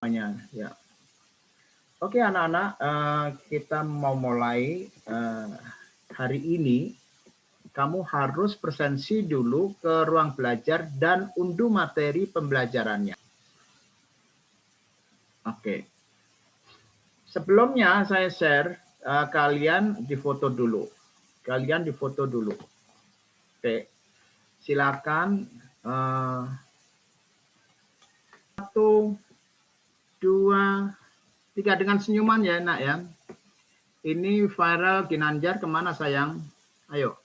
Ya. Oke anak-anak, kita mau mulai hari ini. Kamu harus presensi dulu ke ruang belajar dan unduh materi pembelajarannya. Oke. Sebelumnya saya share, kalian difoto dulu. Kalian difoto dulu. Oke. Silakan. 1, 2, 3 dengan senyuman ya nak ya. Ini Farel Ginanjar kemana sayang? Ayo.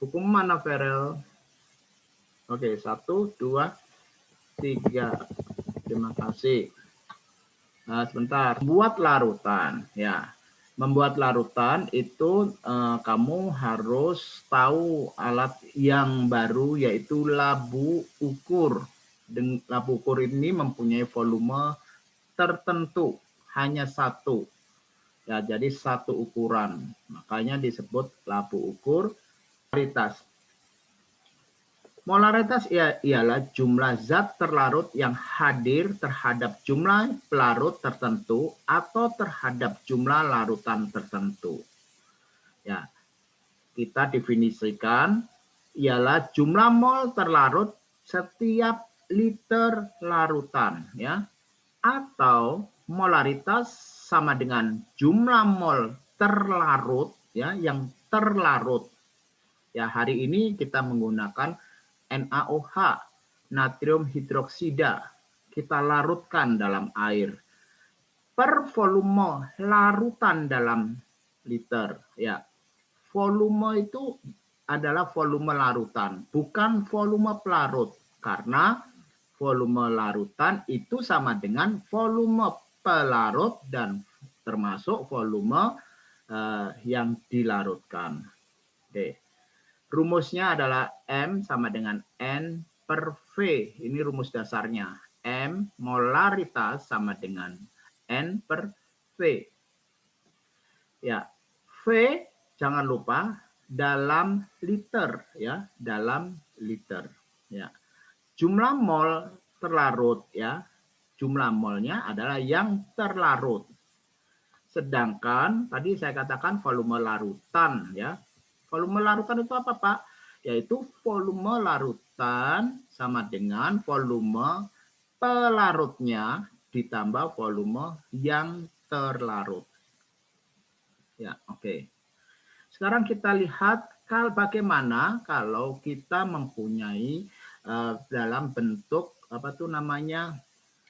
Hukum mana Farel? Oke, 1, 2, 3. Terima kasih. Nah, sebentar. Membuat larutan ya. Membuat larutan itu kamu harus tahu alat yang baru yaitu labu ukur. Labu ukur ini mempunyai volume tertentu, hanya satu. Ya, jadi satu ukuran. Makanya disebut labu ukur molaritas. Molaritas ialah jumlah zat terlarut yang hadir terhadap jumlah pelarut tertentu atau terhadap jumlah larutan tertentu. Ya, kita definisikan ialah jumlah mol terlarut setiap liter larutan, ya, atau molaritas sama dengan jumlah mol terlarut, ya, yang terlarut. Ya, hari ini kita menggunakan NaOH, natrium hidroksida, kita larutkan dalam air per volume larutan dalam liter. Ya, volume itu adalah volume larutan, bukan volume pelarut, karena volume larutan itu sama dengan volume pelarut dan termasuk volume yang dilarutkan. Oke. Rumusnya adalah M sama dengan N per V. Ini rumus dasarnya. M molaritas sama dengan N per V. Ya, V jangan lupa dalam liter, ya, dalam liter. Ya, jumlah mol terlarut, ya, jumlah molnya adalah yang terlarut. Sedangkan tadi saya katakan volume larutan, ya. Volume larutan itu apa, Pak? Yaitu volume larutan sama dengan volume pelarutnya ditambah volume yang terlarut. Ya, oke. Sekarang kita lihat bagaimana kalau kita mempunyai dalam bentuk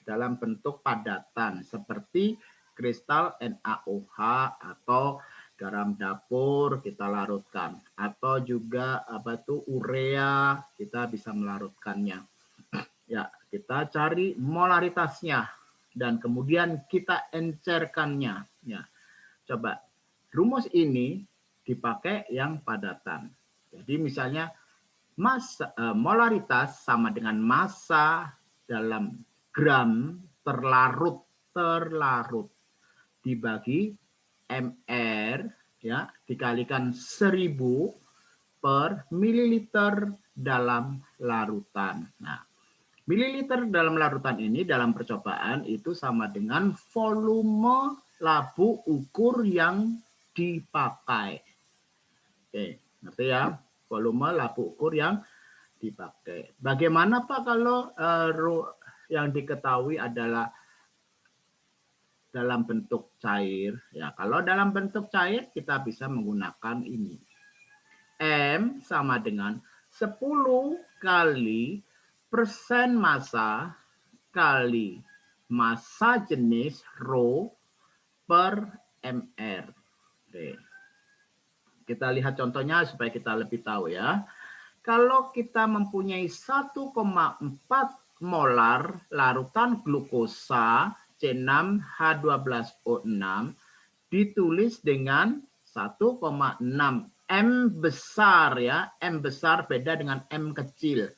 dalam bentuk padatan seperti kristal NaOH atau garam dapur kita larutkan, atau juga urea kita bisa melarutkannya. Ya, kita cari molaritasnya dan kemudian kita encerkannya. Ya, coba rumus ini dipakai yang padatan. Jadi misalnya molaritas sama dengan massa dalam gram terlarut dibagi mr, ya, dikalikan 1000 per mililiter dalam larutan. Nah, mililiter dalam larutan ini dalam percobaan itu sama dengan volume labu ukur yang dipakai. Oke, ngerti ya? Volume labu ukur yang dipakai. Bagaimana Pak kalau yang diketahui adalah dalam bentuk cair? Ya, kalau dalam bentuk cair kita bisa menggunakan ini. M sama dengan 10 kali persen massa kali massa jenis rho per mr. Oke. Kita lihat contohnya supaya kita lebih tahu ya. Kalau kita mempunyai 1,4 molar larutan glukosa C6H12O6 ditulis dengan 1,6 M besar ya. M besar beda dengan M kecil.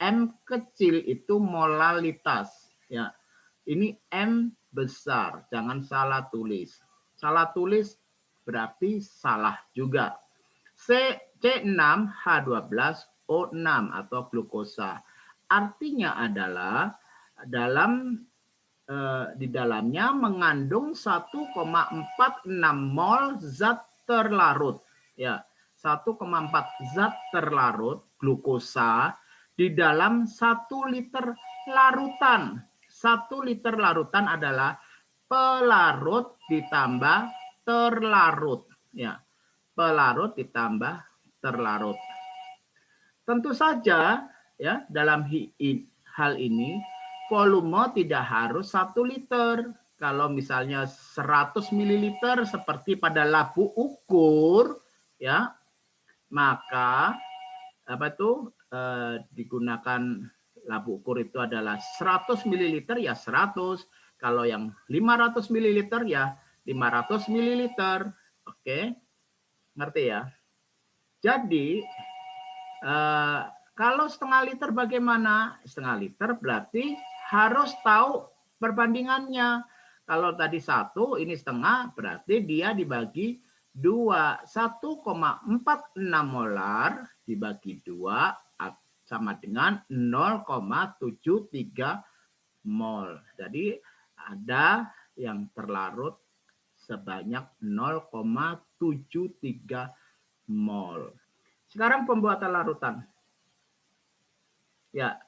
M kecil itu molalitas ya. Ini M besar, jangan salah tulis. Salah tulis berarti salah juga. C6H12O6 atau glukosa. Artinya adalah dalam di dalamnya mengandung 1,46 mol zat terlarut. Ya, 1,4 zat terlarut glukosa di dalam 1 liter larutan. 1 liter larutan adalah pelarut ditambah terlarut. Ya, pelarut ditambah terlarut. Tentu saja ya dalam hal ini volume tidak harus 1 liter. Kalau misalnya 100 ml seperti pada labu ukur ya, maka digunakan labu ukur itu adalah 100 ml ya 100. Kalau yang 500 ml ya 500 ml. Oke. Ngerti ya? Jadi kalau setengah liter bagaimana? Setengah liter berarti harus tahu perbandingannya. Kalau tadi 1, ini setengah, berarti dia dibagi 2. 1,46 molar dibagi 2 sama dengan 0,73 mol. Jadi ada yang terlarut sebanyak 0,73 mol. Sekarang pembuatan larutan. Ya,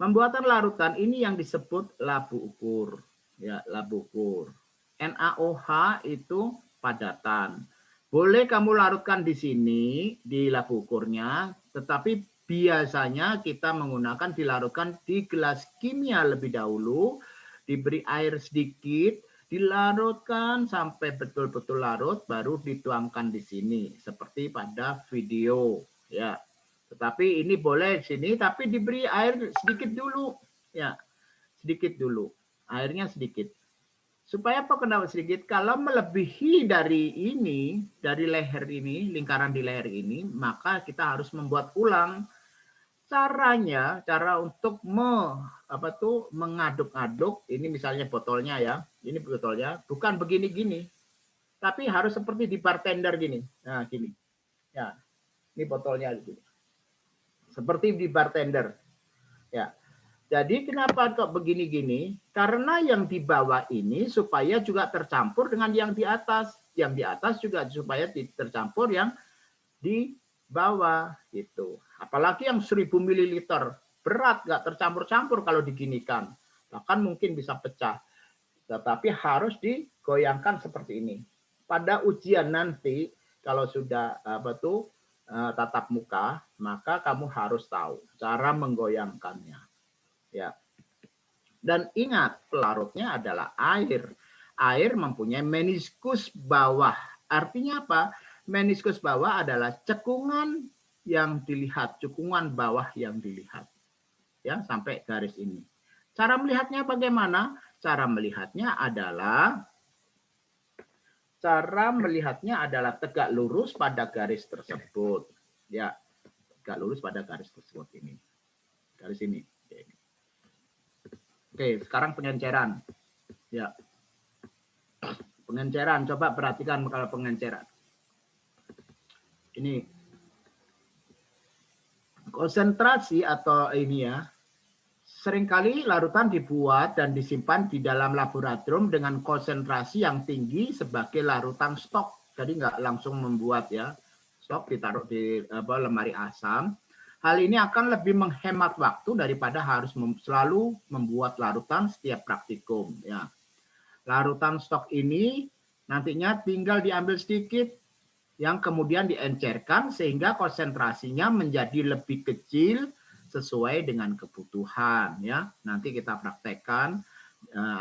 pembuatan larutan ini yang disebut labu ukur. Ya, labu ukur. NaOH itu padatan. Boleh kamu larutkan di sini di labu ukurnya, tetapi biasanya kita menggunakan dilarutkan di gelas kimia lebih dahulu, diberi air sedikit, dilarutkan sampai betul-betul larut, baru dituangkan di sini seperti pada video ya. Tetapi ini boleh sini, tapi diberi air sedikit dulu ya, sedikit dulu, airnya sedikit. Supaya apa kenapa sedikit? Kalau melebihi dari ini, dari leher ini, lingkaran di leher ini, maka kita harus membuat ulang. Caranya, cara untuk mengaduk-aduk, ini misalnya botolnya ya, ini botolnya, bukan begini-gini, tapi harus seperti di bartender gini, nah gini, ya, ini botolnya gini, seperti di bartender, ya. Jadi kenapa kok begini-gini? Karena yang di bawah ini supaya juga tercampur dengan yang di atas juga supaya tercampur yang di bawah gitu. Apalagi yang 1000 ml berat, nggak tercampur-campur kalau diginikan, bahkan mungkin bisa pecah. Tetapi harus digoyangkan seperti ini. Pada ujian nanti kalau sudah tatap muka, maka kamu harus tahu cara menggoyangkannya. Ya. Dan ingat, pelarutnya adalah air. Air mempunyai meniskus bawah. Artinya apa? Meniskus bawah adalah cekungan yang dilihat, cekungan bawah yang dilihat. Ya, sampai garis ini. Cara melihatnya bagaimana? Cara melihatnya adalah tegak lurus pada garis tersebut. Ya, tegak lurus pada garis tersebut ini. Garis ini. Oke, sekarang pengenceran. Ya. Pengenceran, coba perhatikan kalau pengenceran. Ini konsentrasi atau ini ya, seringkali larutan dibuat dan disimpan di dalam laboratorium dengan konsentrasi yang tinggi sebagai larutan stok. Jadi nggak langsung membuat ya, stok ditaruh di lemari asam. Hal ini akan lebih menghemat waktu daripada harus selalu membuat larutan setiap praktikum. Ya. Larutan stok ini nantinya tinggal diambil sedikit, yang kemudian diencerkan sehingga konsentrasinya menjadi lebih kecil sesuai dengan kebutuhan. Ya, nanti kita praktekkan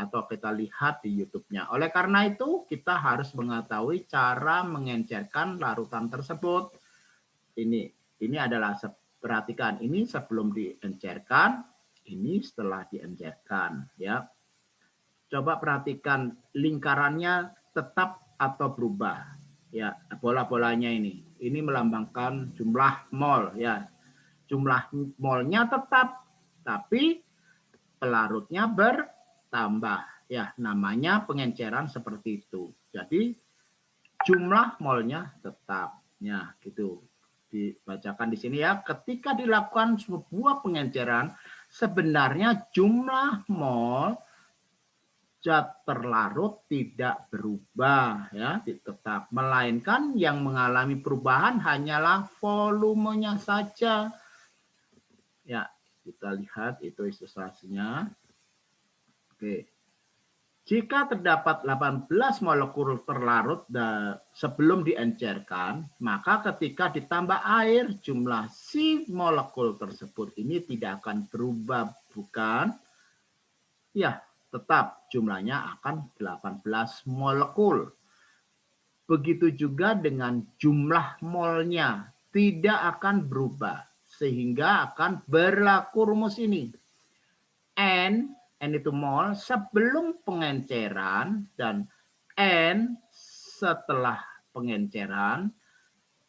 atau kita lihat di YouTube-nya. Oleh karena itu, kita harus mengetahui cara mengencerkan larutan tersebut. Ini adalah perhatikan, ini sebelum diencerkan, ini setelah diencerkan. Ya, coba perhatikan lingkarannya tetap atau berubah. Ya, bola-bolanya ini melambangkan jumlah mol ya. Jumlah molnya tetap, tapi pelarutnya bertambah. Ya, namanya pengenceran seperti itu. Jadi jumlah molnya tetap. Ya, gitu. Dibacakan di sini ya. Ketika dilakukan sebuah pengenceran, sebenarnya jumlah mol zat terlarut tidak berubah ya, tetap, melainkan yang mengalami perubahan hanyalah volumenya saja. Ya, kita lihat itu ilustrasinya. Oke. Jika terdapat 18 molekul terlarut sebelum diencerkan, maka ketika ditambah air, jumlah si molekul tersebut ini tidak akan berubah, bukan? Ya, tetap jumlahnya akan 18 molekul. Begitu juga dengan jumlah molnya, tidak akan berubah, sehingga akan berlaku rumus ini. N itu mol sebelum pengenceran dan N setelah pengenceran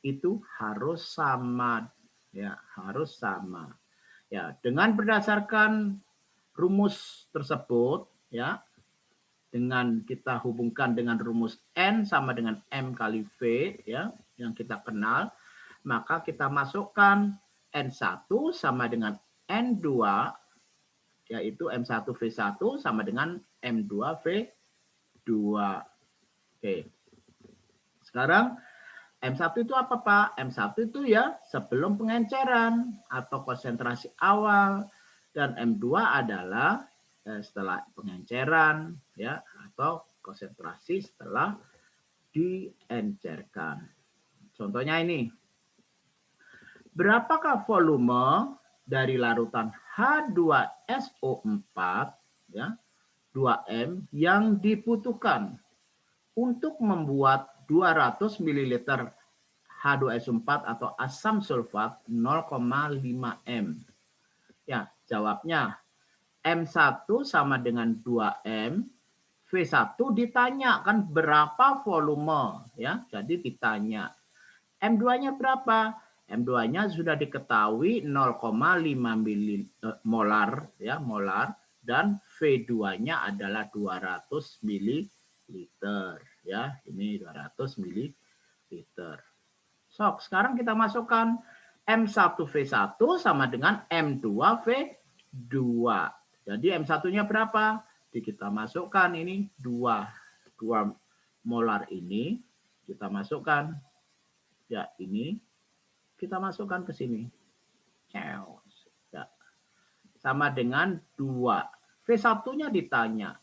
itu harus sama, ya, harus sama. Ya, dengan berdasarkan rumus tersebut, ya, dengan kita hubungkan dengan rumus N sama dengan M kali V, ya, yang kita kenal, maka kita masukkan N1 sama dengan N2, yaitu M1V1 sama dengan M2V2. Oke. Sekarang M1 itu apa, Pak? M1 itu ya sebelum pengenceran atau konsentrasi awal, dan M2 adalah setelah pengenceran ya, atau konsentrasi setelah diencerkan. Contohnya ini. Berapakah volume dari larutan H2SO4 ya, 2M yang dibutuhkan untuk membuat 200 ml H2SO4 atau asam sulfat 0,5 M? Ya, jawabnya M1 sama dengan 2M, V1 ditanya kan berapa volume ya. Jadi ditanya M2-nya berapa? M2-nya sudah diketahui 0,5 molar ya, molar, dan V2-nya adalah 200 ml ya. Ini 200 ml. So, sekarang kita masukkan M1V1 sama dengan M2V2. Jadi M1-nya berapa? Kita masukkan ini 2 molar ini kita masukkan. Ya, ini kita masukkan ke sini. Ya, sama dengan 2. V1-nya ditanya.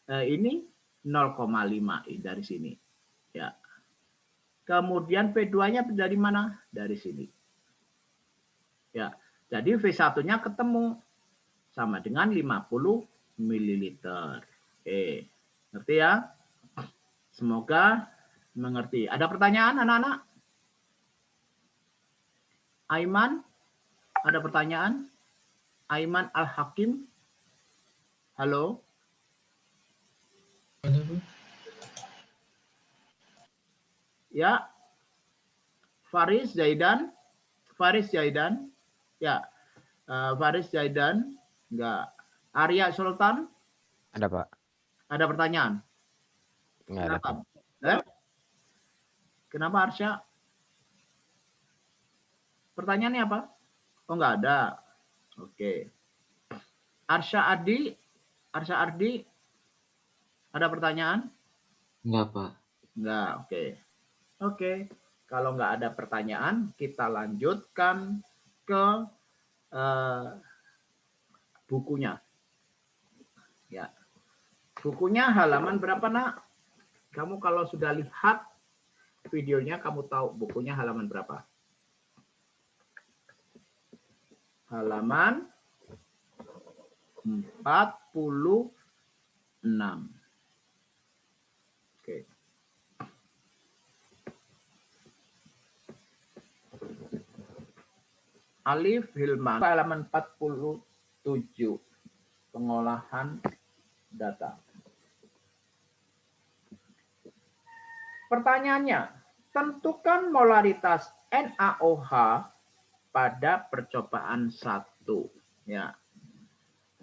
Ini 0,5 dari sini. Ya. Kemudian V2-nya dari mana? Dari sini. Ya. Jadi V1-nya ketemu sama dengan 50 ml. Oke. Ngerti ya? Semoga mengerti. Ada pertanyaan anak-anak? Aiman, ada pertanyaan? Aiman Al-Hakim. Halo. Ya. Faris Zaidan. Faris Zaidan. Ya. Faris Zaidan. Enggak. Arya Sultan. Ada, Pak. Ada pertanyaan? Enggak Kenapa? ada, Pak. Kenapa Arsya? Pertanyaannya apa? Oh, enggak ada. Oke. Arsya Ardi. Arsya Ardi. Ada pertanyaan? Enggak, Pak. Enggak, oke. Oke. Kalau enggak ada pertanyaan, kita lanjutkan ke bukunya. Ya. Bukunya halaman berapa, Nak? Kamu kalau sudah lihat videonya, kamu tahu bukunya halaman berapa? Halaman 46. Oke. Alif Hilman, halaman 47. Pengolahan data. Pertanyaannya, tentukan molaritas NaOH pada percobaan 1. Ya.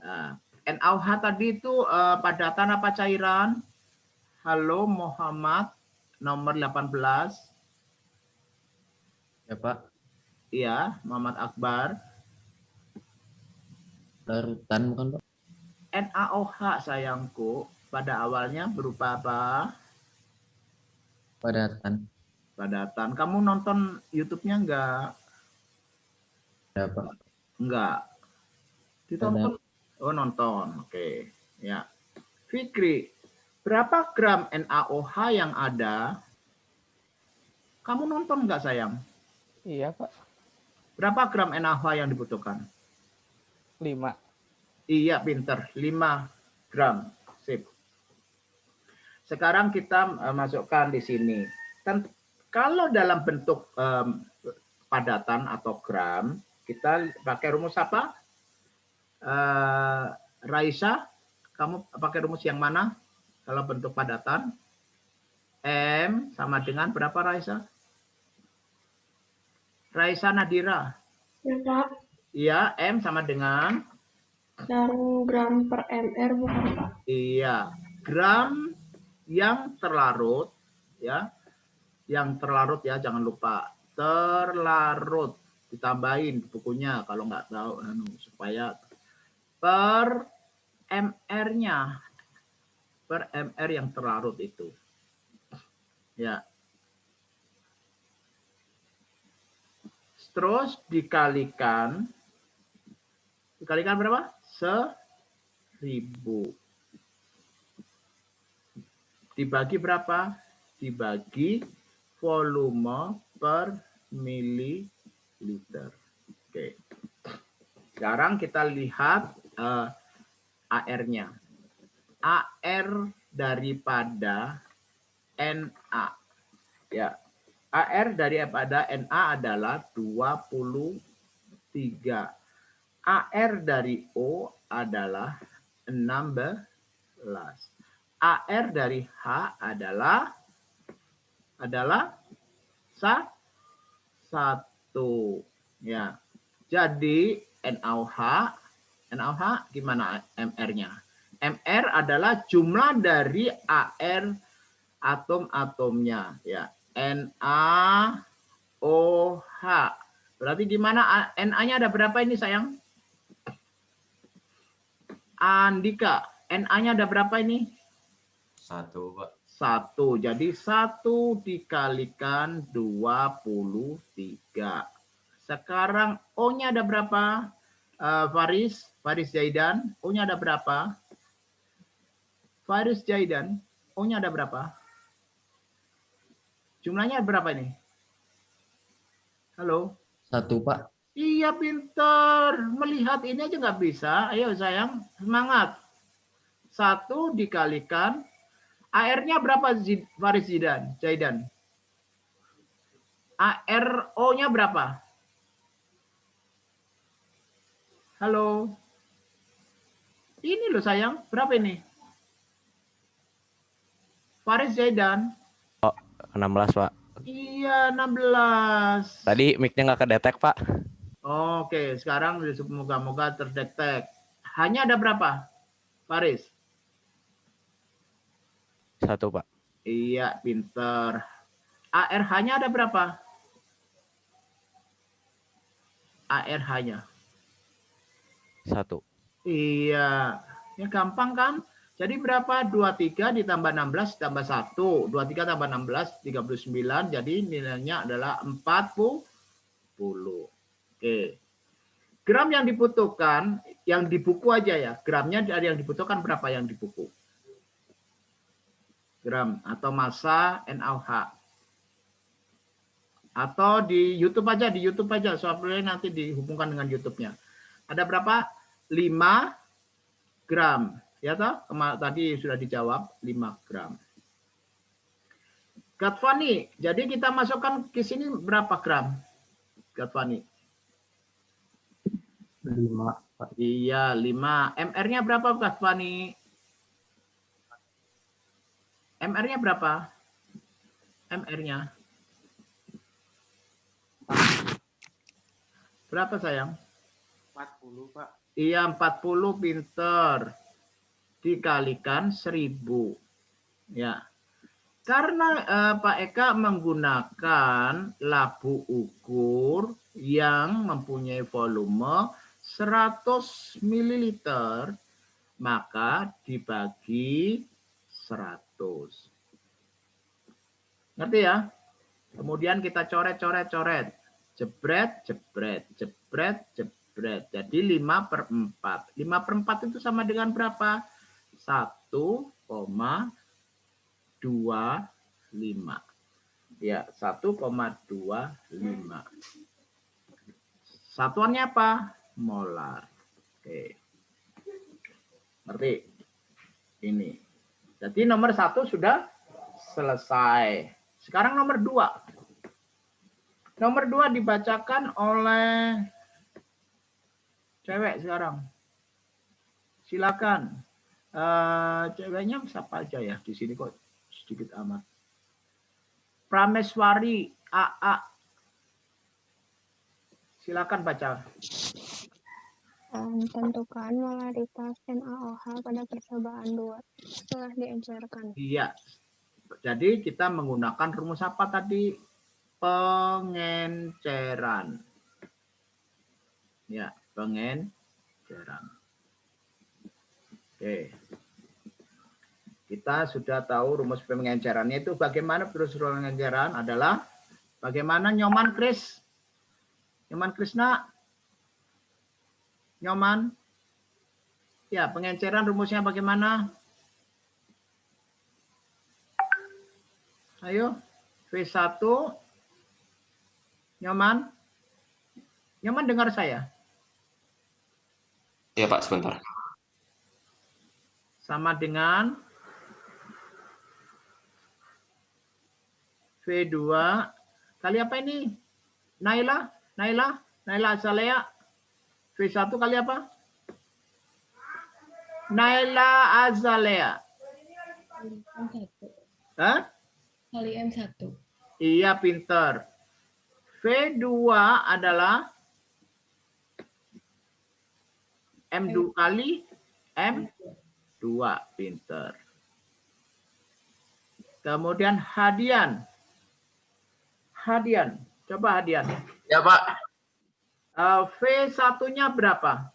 Nah, NaOH tadi itu padatan apa cairan? Halo Muhammad, nomor 18. Ya, Pak. Iya, Muhammad Akbar. Larutan bukan, Pak? NaOH sayangku pada awalnya berupa apa? Padatan. Padatan. Kamu nonton YouTube-nya enggak? Ada, Pak. Enggak. Ditonton. Oh, nonton. Oke. Ya. Fikri, berapa gram NaOH yang ada? Kamu nonton enggak, sayang? Iya, Pak. Berapa gram NaOH yang dibutuhkan? 5. Iya, pinter. 5 gram. Sip. Sekarang kita masukkan di sini. Kalau dalam bentuk padatan atau gram, kita pakai rumus apa? Raisa, kamu pakai rumus yang mana? Kalau bentuk padatan, M sama dengan berapa, Raisa? Raisa Nadira. Ya, Pak. Iya, M sama dengan? Dan gram per mr bukan, Pak? Iya, gram yang terlarut, ya, yang terlarut ya, jangan lupa terlarut, ditambahin bukunya kalau nggak tahu, supaya per mr-nya, per mr yang terlarut itu, ya. Terus dikalikan berapa? 1000. Dibagi berapa? Dibagi volume per mililiter. Oke. Sekarang kita lihat AR-nya. AR daripada Na. Ya. AR daripada Na adalah 23. AR dari O adalah 16. AR dari H adalah 1. Ya. Jadi NaOH gimana MR-nya? MR adalah jumlah dari AR atom-atomnya, ya. NaOH. Berarti gimana Na-nya ada berapa ini, sayang? Andika, Na-nya ada berapa ini? 1, Pak. 1. Jadi 1 dikalikan 23. Sekarang O-nya ada berapa? Faris Zaidan, O-nya ada berapa? Faris Zaidan, O-nya ada berapa? Jumlahnya berapa ini? Halo? 1, Pak. Iya, pinter. Melihat ini aja nggak bisa. Ayo sayang, semangat. 1 dikalikan. AR-nya berapa, Faris Zaidan? ARO-nya berapa? Halo? Ini loh sayang, berapa ini? Faris Zaidan. 16, Pak. Iya, 16. Tadi mic-nya nggak kedetek, Pak. Oke, sekarang moga-moga terdetek. Hanya ada berapa, Faris? 1, Pak. Iya, pinter. ARH-nya ada berapa? ARH-nya. 1. Iya, ya gampang kan? Jadi berapa? 23 ditambah 16 ditambah 1. 23 tambah 16, 39. Jadi nilainya adalah 40. Oke. Gram yang dibutuhkan, yang di buku aja ya. Gramnya dari yang dibutuhkan berapa yang di buku? Gram atau massa NaOH. Atau di YouTube aja, soalnya nanti dihubungkan dengan YouTube-nya. Ada berapa? 5 gram. Ya toh? Tadi sudah dijawab 5 gram. Gatvani, jadi kita masukkan ke sini berapa gram? Gatvani? 5, Pak. Iya, 5. MR-nya berapa, Gatvani? MR-nya berapa? MR-nya? Berapa, sayang? 40, Pak. Iya, 40, pinter. Dikalikan 1000. Ya. Karena Pak Eka menggunakan labu ukur yang mempunyai volume 100 ml, maka dibagi 100. Ngerti ya? Kemudian kita coret. Jebret, jebret, jebret, jebret. Jadi 5/4. 5/4 itu sama dengan berapa? 1,25. Ya, 1,25. Satuannya apa? Molar. Oke. Ngerti? Ini. Jadi nomor 1 sudah selesai. Sekarang nomor 2. Nomor 2 dibacakan oleh cewek sekarang. Silakan. Ceweknya siapa aja ya? Di sini kok sedikit amat. Prameswari AA. Silakan baca. Tentukan molaritas NaOH pada percobaan 2 setelah diencerkan. Iya. Jadi kita menggunakan rumus apa tadi? Pengenceran. Ya, pengenceran. Oke. Kita sudah tahu rumus pengencerannya itu bagaimana. Terus pengenceran adalah bagaimana Nyoman Kris? Nyoman Krisna? Nyoman? Ya, pengenceran rumusnya bagaimana? Ayo, V1. Nyoman? Nyoman dengar saya? Ya Pak, sebentar. Sama dengan V2 kali apa ini? Naila Azalea. V1 kali apa? Naila Azalea. Hah? Kali M1. Iya, pinter. V2 adalah M2 kali M2, pinter. Kemudian Hadian. Coba Hadian. Ya Pak. V1-nya berapa?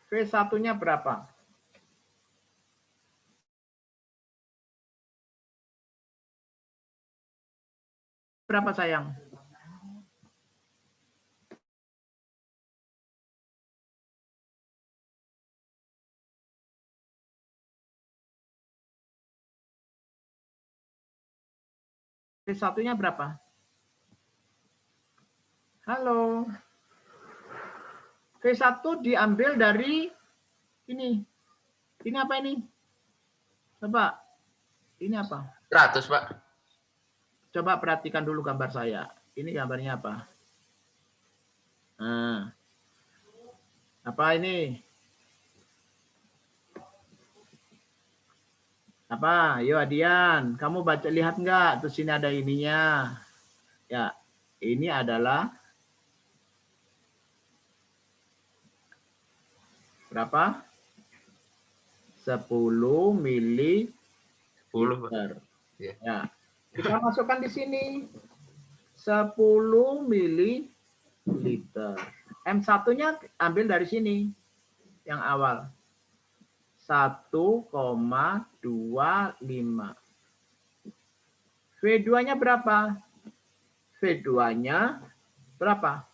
V1-nya berapa? Berapa sayang? V1-nya berapa? Halo. V1 diambil dari ini. Ini apa ini? Coba. Ini apa? 100 Pak. Coba perhatikan dulu gambar saya. Ini gambarnya apa? Nah. Apa ini? Apa? Yo Adian, kamu baca lihat nggak? Terus sini ada ininya. Ya, ini adalah berapa? 10 mili 10 Pak. Ya. Ya. Kita masukkan di sini 10 mililiter. M1-nya ambil dari sini yang awal. 1,25. V2-nya berapa? V2-nya berapa?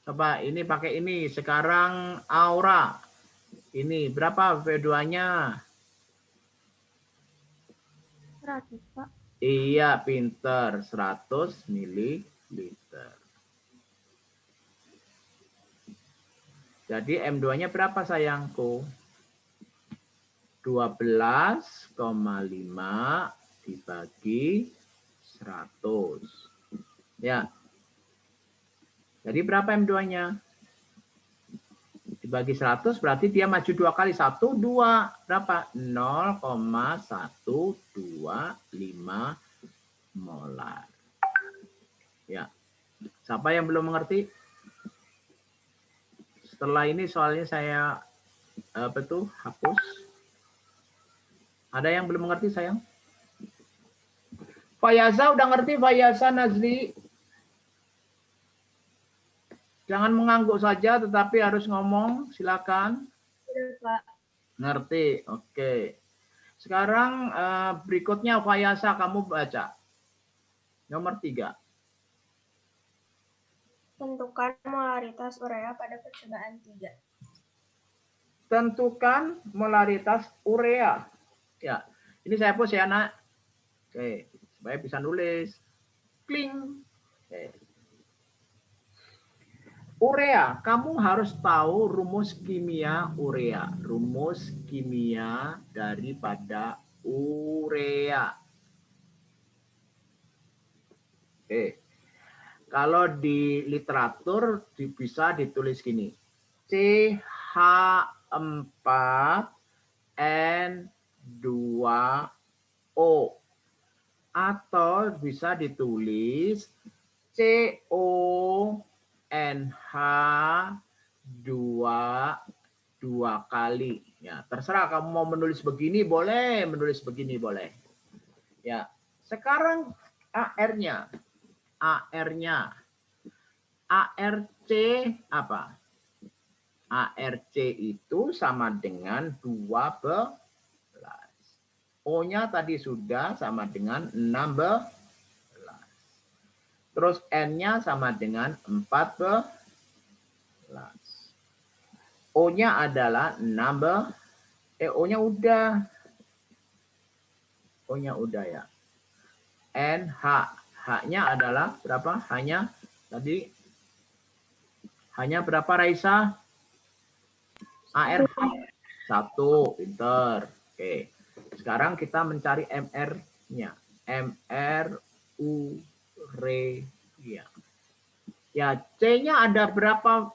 Coba ini pakai ini. Sekarang Aura. Ini berapa V2-nya? 100, Pak. Iya, pinter. 100 mililiter. Jadi M2-nya berapa sayangku? 12,5 dibagi 100. Ya. Jadi berapa M2-nya? Dibagi 100 berarti dia maju 2 kali. 1, 2. Berapa? 0,125 molar. Ya. Siapa yang belum mengerti? Setelah ini soalnya saya hapus. Ada yang belum mengerti sayang? Fayaza udah ngerti? Fayaza Nazli. Jangan mengangguk saja, tetapi harus ngomong. Silakan. Udah, Pak. Ngerti? Oke. Sekarang berikutnya Fayasa, kamu baca. Nomor 3. Tentukan molaritas urea pada percobaan 3. Tentukan molaritas urea. Ya, ini saya hapus ya, Nak. Oke, supaya bisa nulis. Kling. Oke. Urea, kamu harus tahu rumus kimia urea. Rumus kimia daripada urea. Oke. Kalau di literatur bisa ditulis gini. CH4N2O. Atau bisa ditulis CONH2 kali. Ya, terserah kamu mau menulis begini boleh, menulis begini boleh. Ya, sekarang AR-nya. AR-nya. ARC apa? ARC itu sama dengan 12. O-nya tadi sudah sama dengan 16. Terus N-nya sama dengan 14. O-nya adalah 16. O-nya udah. O-nya udah ya. NH. H-nya adalah berapa? Hanya tadi. Hanya berapa, Raisa? ARH. 1. Pinter. Oke. Sekarang kita mencari MR-nya. MR urea. Ya, C-nya ada berapa?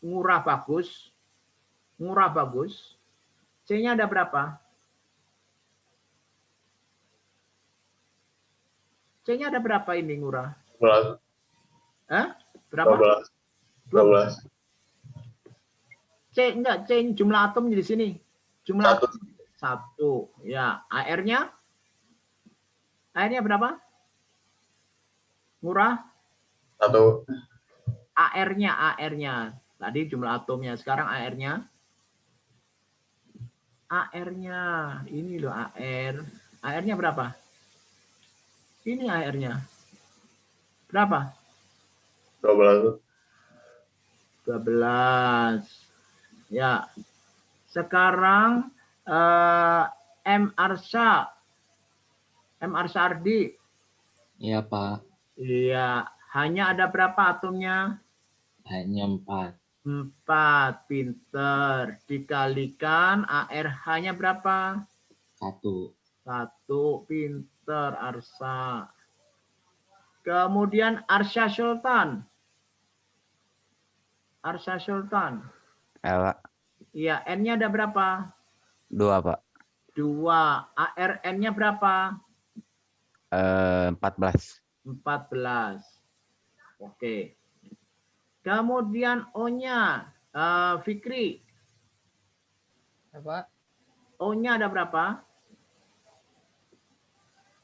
Ngurah bagus. Ngurah bagus. C-nya ada berapa? C-nya ada berapa ini ngurah? 12. Berapa? 12. C enggak, C jumlah atom di sini. Jumlah 1. 1. Ya, AR-nya? AR-nya berapa? Murah? 1. AR-nya. Tadi jumlah atomnya, sekarang AR-nya. AR-nya, ini loh AR. AR-nya berapa? Ini AR-nya. Berapa? 12. 12. Ya. Sekarang M. Arsardi. Iya, Pak. Iya, hanya ada berapa atomnya? Hanya 4. 4, pinter. Dikalikan AR-nya berapa? 1. 1, pinter Arsa. Kemudian Arsya Sultan. Ela. Iya, N-nya ada berapa? 2, Pak. 2. ARN-nya berapa? 14. 14. Oke. Kemudian O-nya, Fikri. Apa? O-nya ada berapa?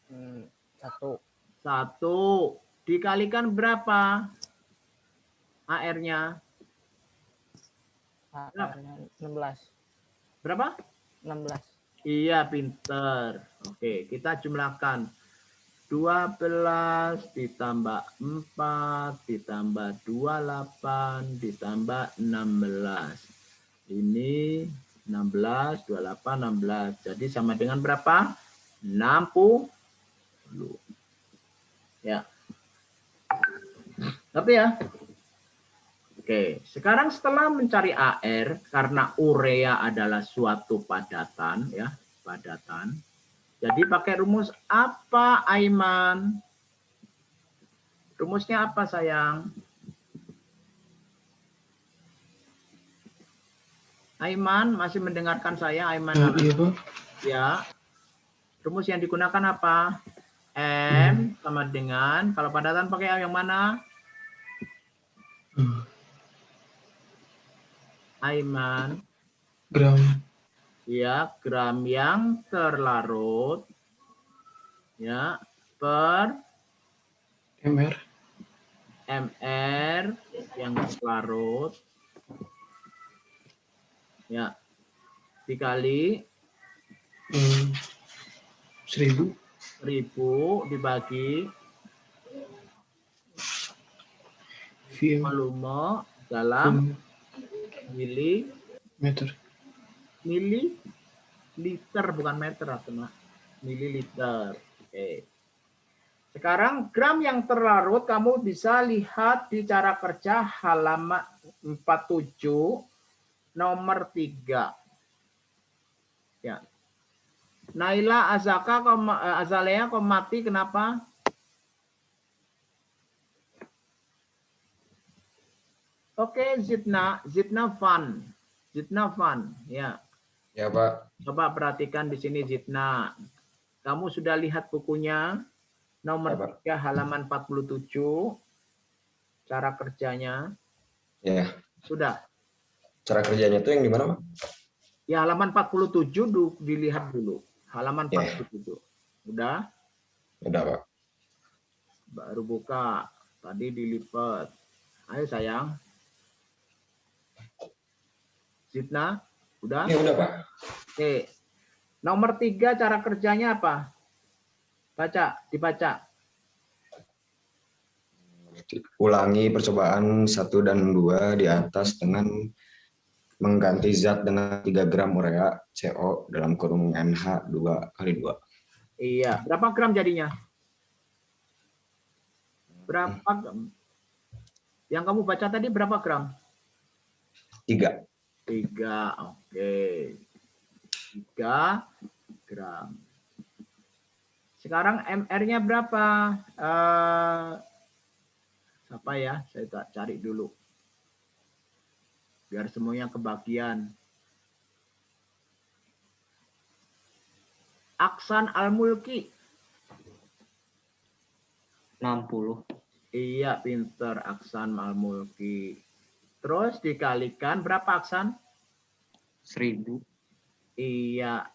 1. 1. Dikalikan berapa? AR-nya? AR-nya 16. Berapa? 16. Iya, pinter. Oke, kita jumlahkan. 12 ditambah 4 ditambah 28 ditambah 16. Ini 16, 28, 16. Jadi sama dengan berapa? 60. Ya. Tapi ya. Oke, sekarang setelah mencari AR, karena urea adalah suatu padatan, ya, padatan. Jadi pakai rumus apa, Aiman? Rumusnya apa, sayang? Aiman, masih mendengarkan saya, Aiman? Iya, Pak. Ya. Rumus yang digunakan apa? M sama dengan, kalau padatan pakai yang mana? Aiman. Gram. Ya, gram yang terlarut ya per MR. MR yang larut ya dikali 1000 dibagi via volume dalam meter. mililiter bukan meter atau mililiter. Oke. Sekarang gram yang terlarut kamu bisa lihat di cara kerja halaman 47 nomor 3. Ya. Naila Azaka Azalea kok mati kenapa? Oke, Zidna Fun. Ya. Ya, Pak. Coba perhatikan di sini Zidna. Kamu sudah lihat bukunya nomor 3 halaman 47 cara kerjanya? Ya. Sudah. Cara kerjanya itu yang di mana, Pak? Ya, halaman 47 dilihat dulu. Halaman 47. Udah? Udah, Pak. Baru buka. Tadi dilipat. Ayo sayang. Zidna, udah? Ya, udah, Pak. Oke. Nomor 3 cara kerjanya apa? Dibaca. Ulangi percobaan 1 dan 2 di atas dengan mengganti zat dengan 3 gram urea CO dalam kurung NH 2 kali 2. Iya. Berapa gram jadinya? Berapa? Yang kamu baca tadi berapa gram? 3. 3. Oke. 3 gram. Sekarang MR-nya berapa? Apa ya? Saya tak cari dulu. Biar semuanya kebagian. Aksan Al-Mulki. 60. Iya, pinter Aksan Al-Mulki. Terus dikalikan berapa Aksan? 1000. Iya.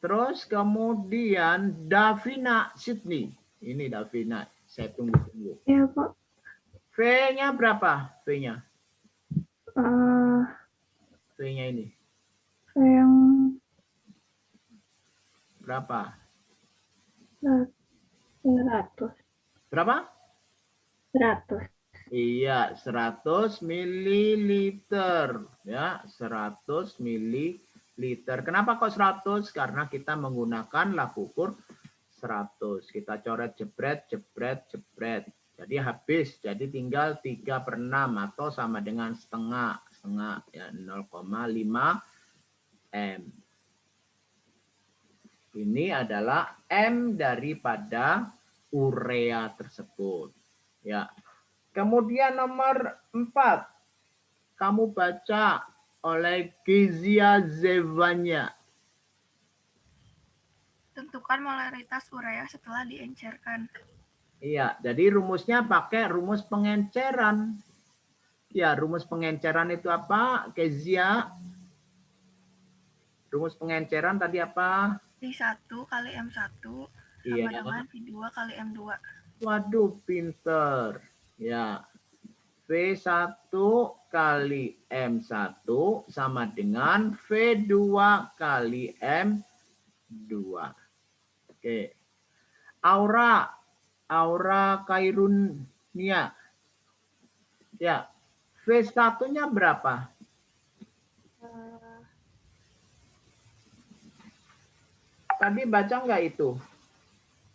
Terus kemudian Davina Sydney. Ini Davina. Saya tunggu-tunggu. Ya, Pak. V-nya berapa? V-nya? Eh, V-nya ini. yang Berapa? 100. Berapa? 100. Iya, 100 mililiter. Ya, 100 mililiter. Kenapa kok 100? Karena kita menggunakan lap ukur 100. Kita coret jebret. Jadi habis. Jadi tinggal 3/6 atau sama dengan setengah ya 0,5 M. Ini adalah M daripada urea tersebut. Ya. Kemudian nomor 4. Kamu baca oleh Kezia Zevanya. Tentukan molaritas urea setelah diencerkan. Iya, jadi rumusnya pakai rumus pengenceran. Ya, rumus pengenceran itu apa, Kezia? Rumus pengenceran tadi apa? V1 kali M1 Iya. sama dengan V2 kali M2. Waduh, pinter. Ya. V1 kali M1 sama dengan V2 kali M2. Oke. Aura Kairunia. Ya. V1-nya berapa? Tadi baca nggak itu?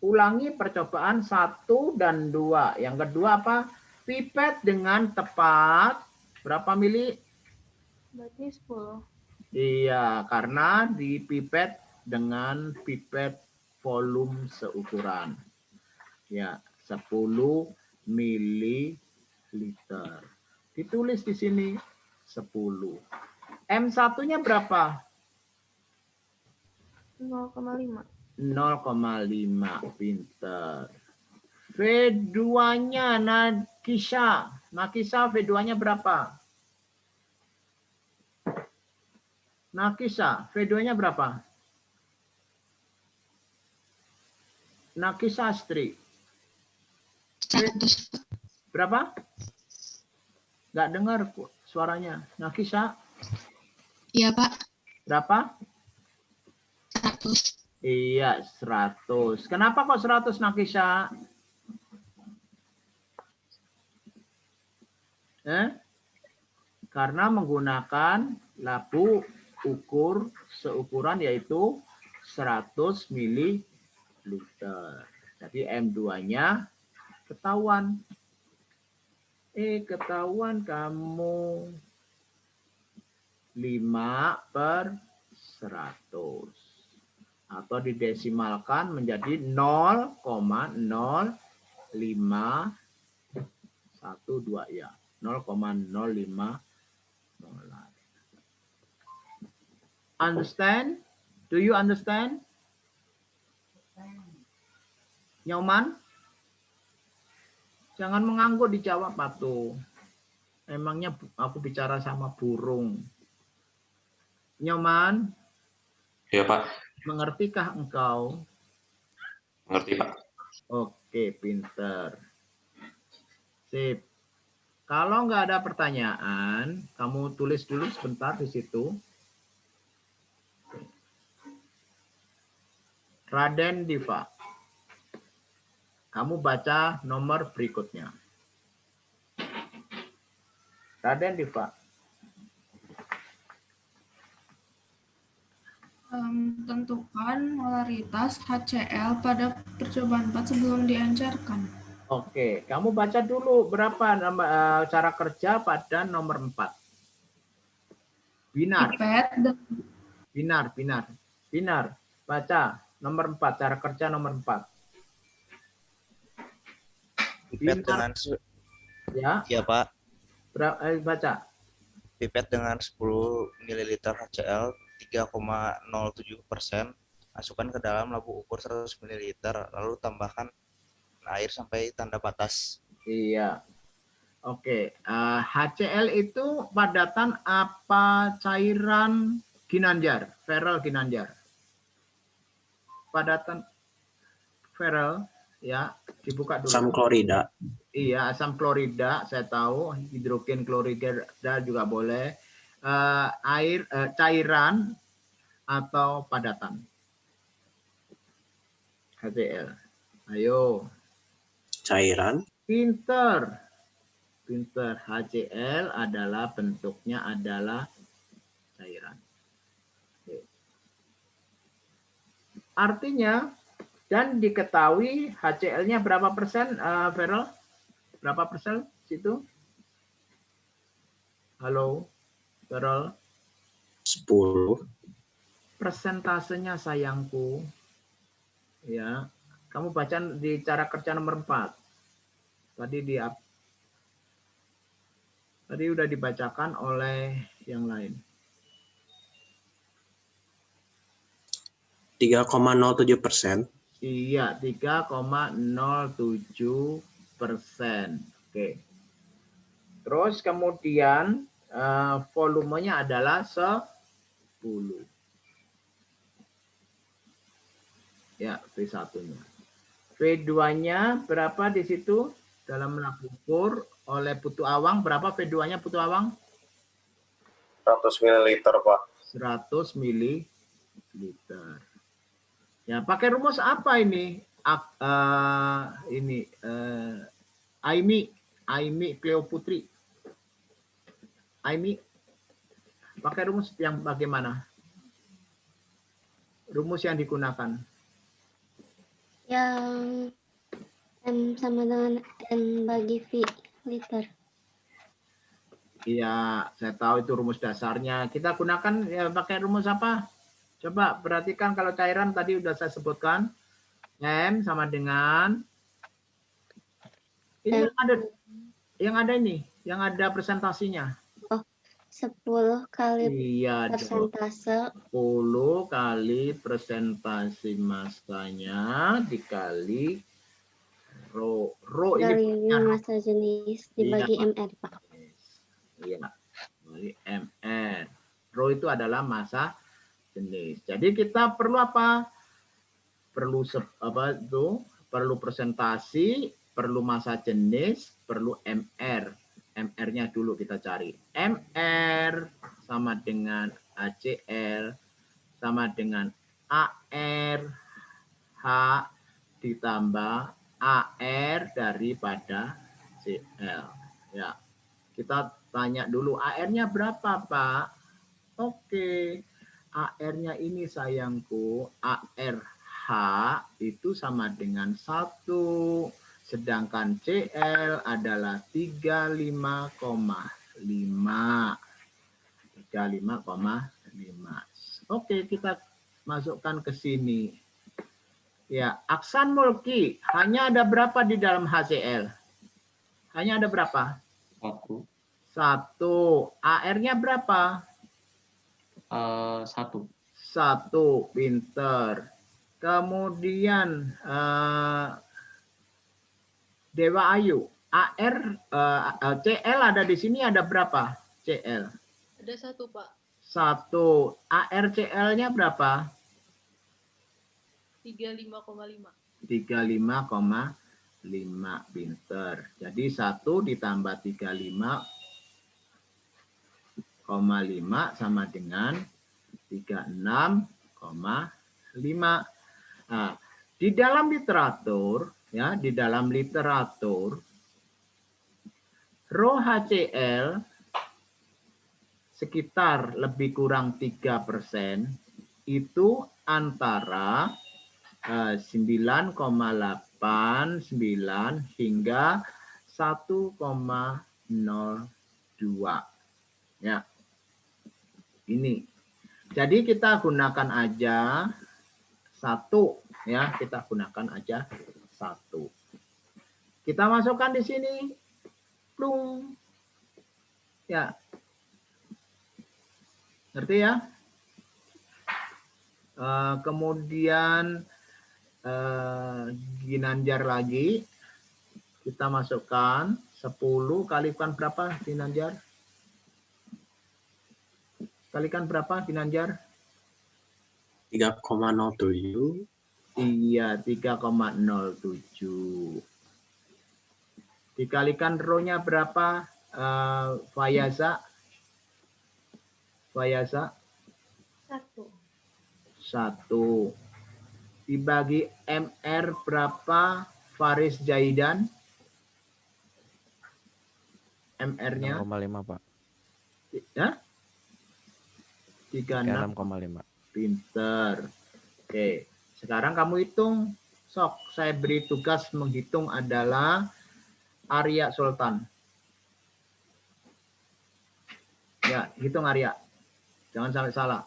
Ulangi percobaan 1 dan 2. Yang kedua apa? Pipet dengan tepat berapa mili? Berarti 10. Iya, karena dipipet dengan pipet volume seukuran. Ya, 10 mililiter. Ditulis di sini 10. M1-nya berapa? 0,5. 0,5. Pinter. V2-nya Nakisha. Nakisha V2-nya berapa? Nakisha, V2-nya berapa? Nakisha Astri. 100. Berapa? Nggak dengar suaranya. Nakisha? Iya, Pak. Berapa? 100. Iya, 100. Kenapa kok 100, Nakisha? Karena menggunakan lampu ukur seukuran yaitu 100 ml. Jadi M2-nya ketahuan. Ketahuan kamu 5/100. Atau didesimalkan menjadi 0,0512 ya. 0,050. Understand? Do you understand? Nyoman? Jangan mengangguk dijawab, Patu. Emangnya aku bicara sama burung. Nyoman? Ya, Pak. Mengertikah engkau? Mengerti, Pak. Oke, pinter. Sip. Kalau nggak ada pertanyaan, kamu tulis dulu sebentar di situ. Raden Diva. Kamu baca nomor berikutnya. Raden Diva. Tentukan molaritas HCl pada percobaan 4 sebelum diencerkan. Oke, kamu baca dulu berapa cara kerja pada nomor 4. Binar. Binar. Baca nomor 4, cara kerja nomor 4. Pipet dengan ya Pak. Baca. Pipet dengan 10 ml HCl 3,07%. Masukkan ke dalam lampu ukur 100 ml, lalu tambahkan air sampai tanda batas. Iya. Oke, HCl itu padatan apa cairan Ginanjar? Feral Ginanjar. Padatan feral ya, dibuka dulu. Asam klorida. Iya, asam klorida, saya tahu. Hidrogen klorida juga boleh. Cairan atau padatan? HCl. Ayo. Cairan. Pinter. HCl adalah bentuknya adalah cairan. Artinya, dan diketahui HCl-nya berapa persen, Feral? Berapa persen situ? Halo, Feral? 10. Persentasenya sayangku. Ya, kamu baca di cara kerja nomor 4. Tadi udah dibacakan oleh yang lain. 3,07%. Iya, 3,07%. Oke. Terus kemudian volumenya adalah 10. Ya, V1-nya. V2-nya berapa di situ? Dalam lampu ukur oleh Putu Awang, berapa V2-nya Putu Awang? 100 ml, Pak. 100 ml. Ya, pakai rumus apa ini? Aimi Cleo Putri. Aimi, pakai rumus yang bagaimana? Rumus yang digunakan? Yang M sama dengan N bagi V liter. Iya, saya tahu itu rumus dasarnya. Kita gunakan ya, pakai rumus apa? Coba perhatikan kalau cairan tadi udah saya sebutkan. M sama dengan ini yang ada presentasinya. Oh, 10 kali iya, persentase. 10 kali presentasi massanya dikali rho. Rho ini massa jenis dibagi MR, Pak. Iya, dibagi MR. Rho itu adalah massa jenis. Jadi kita perlu apa? Perlu Perlu presentasi, perlu massa jenis, perlu MR. MR-nya dulu kita cari. MR sama dengan ACL sama dengan AR H ditambah AR daripada CL. Ya, kita tanya dulu AR-nya berapa, Pak? Oke, AR-nya ini sayangku, ARH itu sama dengan 1. Sedangkan CL adalah 35,5. 35,5. Oke, kita masukkan ke sini. Ya, aksan mulki hanya ada berapa di dalam HCl? Hanya ada berapa? 1. 1. AR-nya berapa? 1. 1. Pinter. Kemudian Dewa Ayu, CL ada di sini ada berapa? CL. Ada 1, Pak. 1. ARCL-nya berapa? 35,5. 35,5. Pinter. Jadi 1 ditambah 35,5 sama dengan 36,5. Nah, di dalam literatur, ya, di dalam literatur, rho HCl sekitar lebih kurang 3% itu antara 9,89 hingga 1,02. Ya. Ini. Jadi kita gunakan aja 1, ya, kita gunakan aja 1. Kita masukkan di sini. Plung. Ya. Ngerti ya? Kemudian Ginanjar lagi. Kita masukkan 10 kalikan berapa Ginanjar? Kalikan berapa Ginanjar? 3,07. Iya, 3,07. Dikalikan rho-nya berapa? Fayasa? Fayasa? 1. 1. Dibagi MR berapa? Faris Jaidan? MR-nya? 6,5, Pak. Ya? 36,5. Pinter. Oke. Sekarang kamu hitung. Sok, saya beri tugas menghitung adalah Arya Sultan. Ya, hitung Arya. Jangan sampai salah.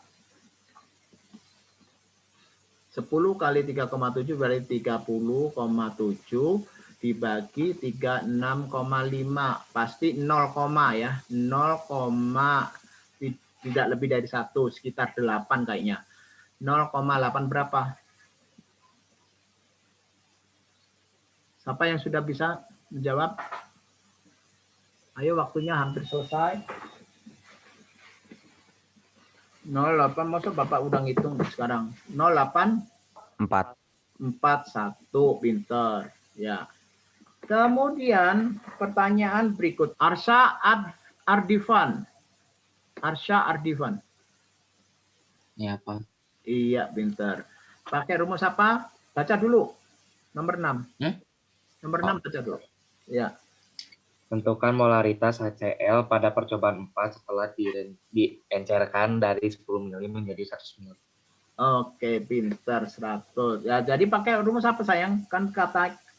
10 kali 3,7 berarti 30,7 dibagi 36,5. Pasti 0, ya. 0, tidak lebih dari 1, sekitar 8 kayaknya. 0,8 berapa? Siapa yang sudah bisa menjawab? Ayo, waktunya hampir selesai. 0,8, maksud Bapak udah ngitung sekarang. 0,8? 4. 41, pinter. Ya. Kemudian pertanyaan berikut. Arsha Ardivan. Arsha Ardivan. Ya, Pak. Iya, pinter. Pakai rumus apa? Baca dulu. Nomor 6. Nomor 6 baca dulu. Ya. Tentukan molaritas HCl pada percobaan 4 setelah diencerkan dari 10 ml menjadi 100 ml. Oke, pinter 100. Ya, jadi pakai rumus apa sayang? Kan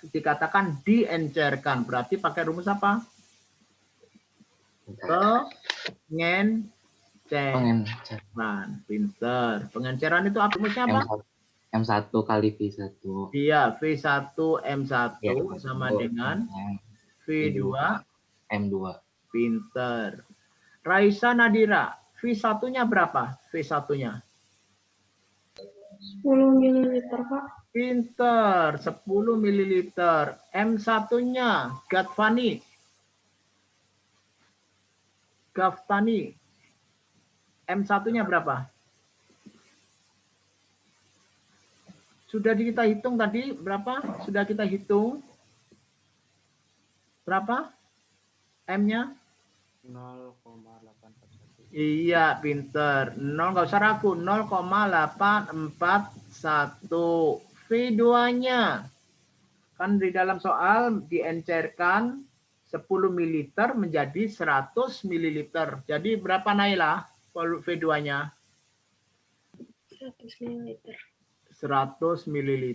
dikatakan diencerkan. Berarti pakai rumus apa? Pengenceran. Pinter. Pengenceran itu apa rumusnya apa? M1 kali V1. Iya, V1 M1 ya, sama dengan V2 M2. Pinter. Raisa Nadira, V1-nya berapa? V1-nya? 10 ml, Pak. Pinter, 10 ml. M1-nya, Gaftani. M1-nya berapa? Sudah kita hitung tadi berapa? Sudah kita hitung. Berapa? M-nya? 0,841. Iya, pinter. 0 nggak usah ragu. 0,841. V2-nya. Kan di dalam soal diencerkan 10 ml menjadi 100 ml. Jadi berapa Naila V2-nya? 100 ml. 100 ml.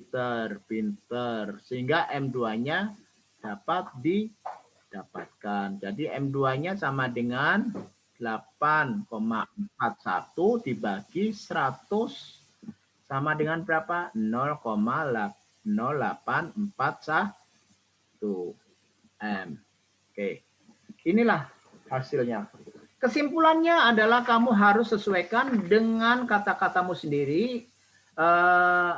Pinter. Sehingga M2-nya dapat didapatkan. Jadi M2-nya sama dengan 8,41 dibagi 100 sama dengan berapa? 0,0841 M. Oke. Inilah hasilnya. Kesimpulannya adalah kamu harus sesuaikan dengan kata-katamu sendiri.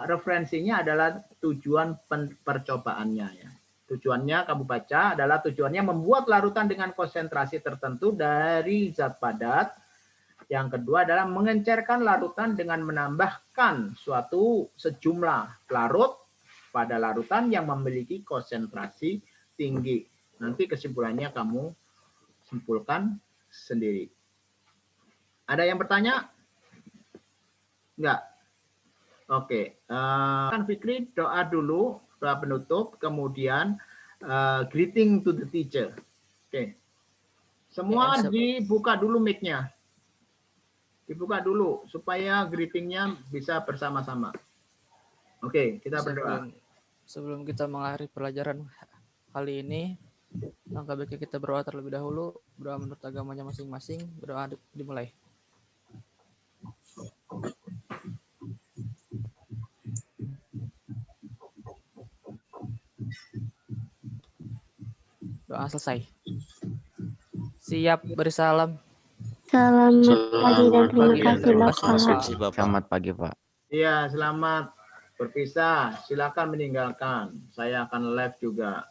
Referensinya adalah tujuan percobaannya ya. Tujuannya kamu baca adalah tujuannya membuat larutan dengan konsentrasi tertentu dari zat padat. Yang kedua adalah mengencerkan larutan dengan menambahkan suatu sejumlah larut pada larutan yang memiliki konsentrasi tinggi. Nanti kesimpulannya kamu simpulkan sendiri. Ada yang bertanya? Enggak? Oke. Kan Fikri doa dulu. Doa penutup, kemudian greeting to the teacher. Oke. Semua dibuka dulu mic-nya. Dibuka dulu supaya greetingnya bisa bersama-sama. Oke, kita berdoa. Sebelum kita mengakhiri pelajaran kali ini, langkah baiknya kita berdoa terlebih dahulu. Berdoa menurut agamanya masing-masing. Berdoa dimulai. Doa selesai. Siap bersalam. Selamat pagi dan terima kasih Bapak. Selamat pagi, Pak. Iya, selamat berpisah. Silakan meninggalkan. Saya akan live juga.